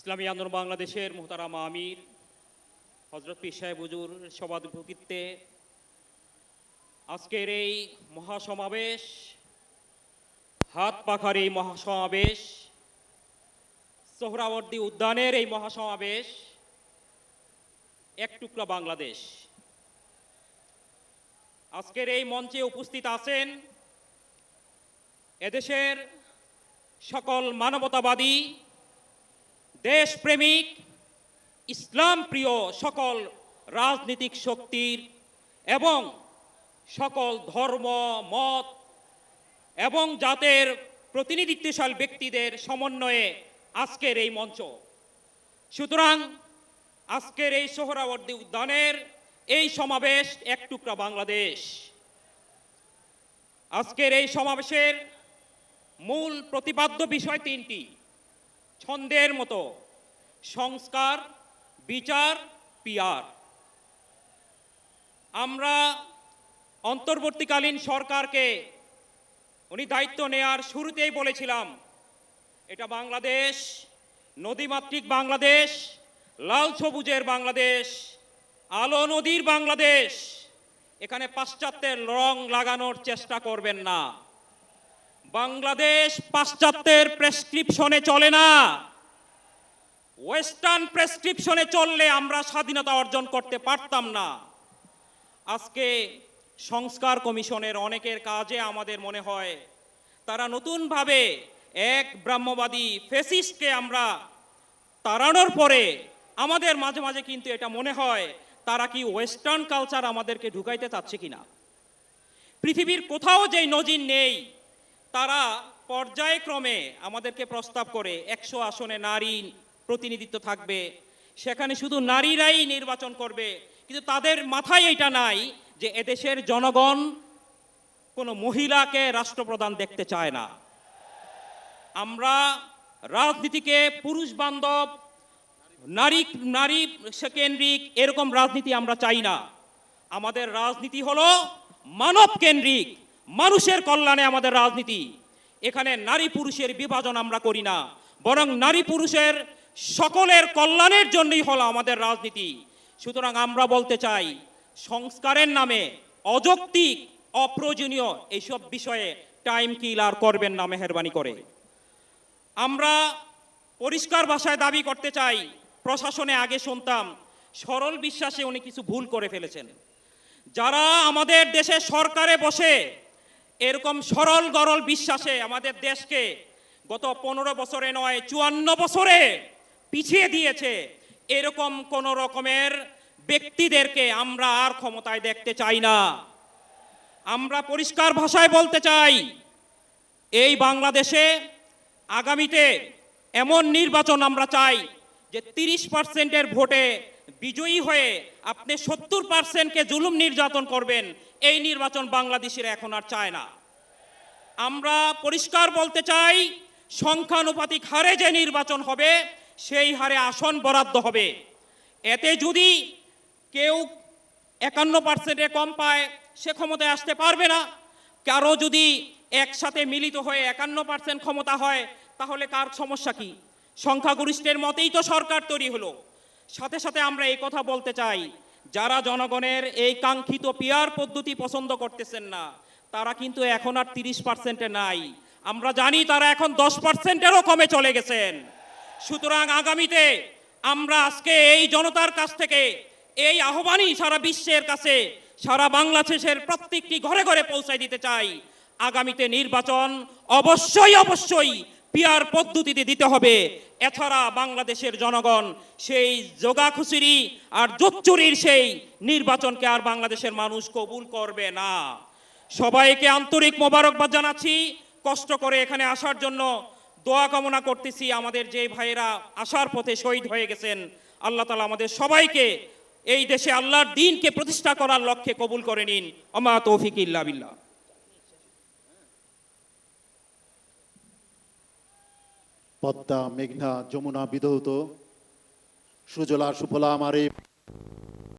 ইসলামী আন্দোলন বাংলাদেশের মোহতারাম আমির হজরত পীর সাহেব হুজুর সভাপতিত্বে আজকের এই মহাসমাবেশ, হাত পাখার এই মহাসমাবেশ, সোহরাওয়ার্দী উদ্যানের এই মহাসমাবেশ, এক টুকরা বাংলাদেশ। আজকের এই মঞ্চে উপস্থিত আছেন এদেশের সকল মানবতাবাদী, দেশপ্রেমিক, ইসলাম প্রিয় সকল রাজনৈতিক শক্তির এবং সকল ধর্ম, মত এবং জাতের প্রতিনিধিত্বশালী ব্যক্তিদের সমন্বয়ে আজকের এই মঞ্চ। সুতরাং আজকের এই সোহরাওয়ার্দী উদ্যানের এই সমাবেশ এক টুকরা বাংলাদেশ। আজকের এই সমাবেশের মূল প্রতিপাদ্য বিষয় তিনটি, ছন্দের মতো: সংস্কার, বিচার, পিয়ার। আমরা অন্তর্বর্তীকালীন সরকারকে উনি দায়িত্ব নেয়ার শুরুতেই বলেছিলাম, এটা বাংলাদেশ নদীমাতৃক বাংলাদেশ, লাল সবুজের বাংলাদেশ, আলো নদীর বাংলাদেশ। এখানে পাশ্চাত্যের রং লাগানোর চেষ্টা করবেন না। বাংলাদেশ পাশ্চাত্যের প্রেসক্রিপশনে চলে না। ওয়েস্টার্ন প্রেসক্রিপশনে চললে আমরা স্বাধীনতা অর্জন করতে পারতাম না। আজকে সংস্কার কমিশনের অনেকের কাজে আমাদের মনে হয় তারা নতুনভাবে এক ব্রাহ্মবাদী ফেসিস্টকে আমরা তাড়ানোর পরে আমাদের মাঝে মাঝে কিন্তু এটা মনে হয় তারা কি ওয়েস্টার্ন কালচার আমাদেরকে ঢুকাইতে চাচ্ছে কিনা। পৃথিবীর কোথাও যেই নজির নেই, তারা পর্যায়ক্রমে আমাদেরকে প্রস্তাব করে 100 আসনে নারী প্রতিনিধিত্ব থাকবে, সেখানে শুধু নারীরাই নির্বাচন করবে, কিন্তু তাদের মাথায় এটা নাই যে এদেশের জনগণ কোনো মহিলাকে রাষ্ট্রপ্রধান দেখতে চায় না। আমরা রাজনীতিকে পুরুষ বান্ধব, নারী কেন্দ্রিক এরকম রাজনীতি আমরা চাই না। আমাদের রাজনীতি হলো মানব কেন্দ্রিক, মানুষের কল্যাণে আমাদের রাজনীতি। এখানে নারী পুরুষের বিভাজন আমরা করি না, বরং নারী পুরুষের সকলের কল্যাণের জন্যই হলো আমাদের রাজনীতি। সুতরাং আমরা বলতে চাই, সংস্কারের নামে অযৌক্তিক, অপ্রয়োজনীয় এইসব বিষয়ে টাইম কিলার করবেন না মেহেরবানি করে। আমরা পরিষ্কার ভাষায় দাবি করতে চাই, প্রশাসনে আগে শুনতাম সরল বিশ্বাসে উনি কিছু ভুল করে ফেলেছেন। যারা আমাদের দেশে সরকারে বসে এরকম সরল গরল বিশ্বাসে আমাদের দেশকে গত 15 বছরে নয় 54 বছরে পিছিয়ে দিয়েছে, এরকম কোন রকমের ব্যক্তিদেরকে আমরা আর ক্ষমতায় দেখতে চাই না। আমরা পরিষ্কার ভাষায় বলতে চাই, এই বাংলাদেশে আগামীতে এমন নির্বাচন আমরা চাই যে 30%-এর ভোটে বিজয়ী হয়ে আপনি 70%-কে জুলুম নির্যাতন করবেন, এই নির্বাচন বাংলাদেশিরা এখন আর চায় না। আমরা পরিষ্কার বলতে চাই, সংখ্যানুপাতিক হারে যে নির্বাচন হবে সেই হারে আসন বরাদ্দ হবে। এতে যদি কেউ 51%-এ কম পায় সে ক্ষমতায় আসতে পারবে না। কারো যদি একসাথে মিলিত হয়ে 51% ক্ষমতা হয় তাহলে কার সমস্যা কি? সংখ্যাগরিষ্ঠের মতেই তো সরকার তৈরি হলো। সাথে সাথে আমরা এই কথা বলতে চাই, যারা জনগণের এই কাঙ্ক্ষিত পিয়ার পদ্ধতি পছন্দ করতেছেন না, তারা কিন্তু এখন আর 30%-এ নাই। আমরা জানি তারা এখন 10%-এরও কমে চলে গেছেন। সুতরাং আগামীতে আমরা আজকে এই জনতার কাছ থেকে এই আহ্বানই সারা বিশ্বের কাছে, সারা বাংলাদেশের প্রত্যেকটি ঘরে ঘরে পৌঁছায় দিতে চাই। আগামীতে নির্বাচন অবশ্যই পিয়ার পদ্ধতিতে দিতে হবে। এছাড়া বাংলাদেশের জনগণ সেই জোগাখুচুরি আর জোচ্চুরির সেই নির্বাচনকে আর বাংলাদেশের মানুষ কবুল করবে না। সবাইকে আন্তরিক মোবারকবাদ জানাচ্ছি, কষ্ট করে এখানে আসার জন্য দোয়া কামনা করতেছি। আমাদের যে ভাইয়েরা আসার পথে শহীদ হয়ে গেছেন, আল্লাহ তাআলা আমাদের সবাইকে এই দেশে আল্লাহর দ্বীনকে প্রতিষ্ঠা করার লক্ষ্যে কবুল করে নিন। আমা তৌফিক ইল্লা বিল্লাহ। পদ্মা, মেঘনা, যমুনা বিধৌত সুজলা সুফলা আমারে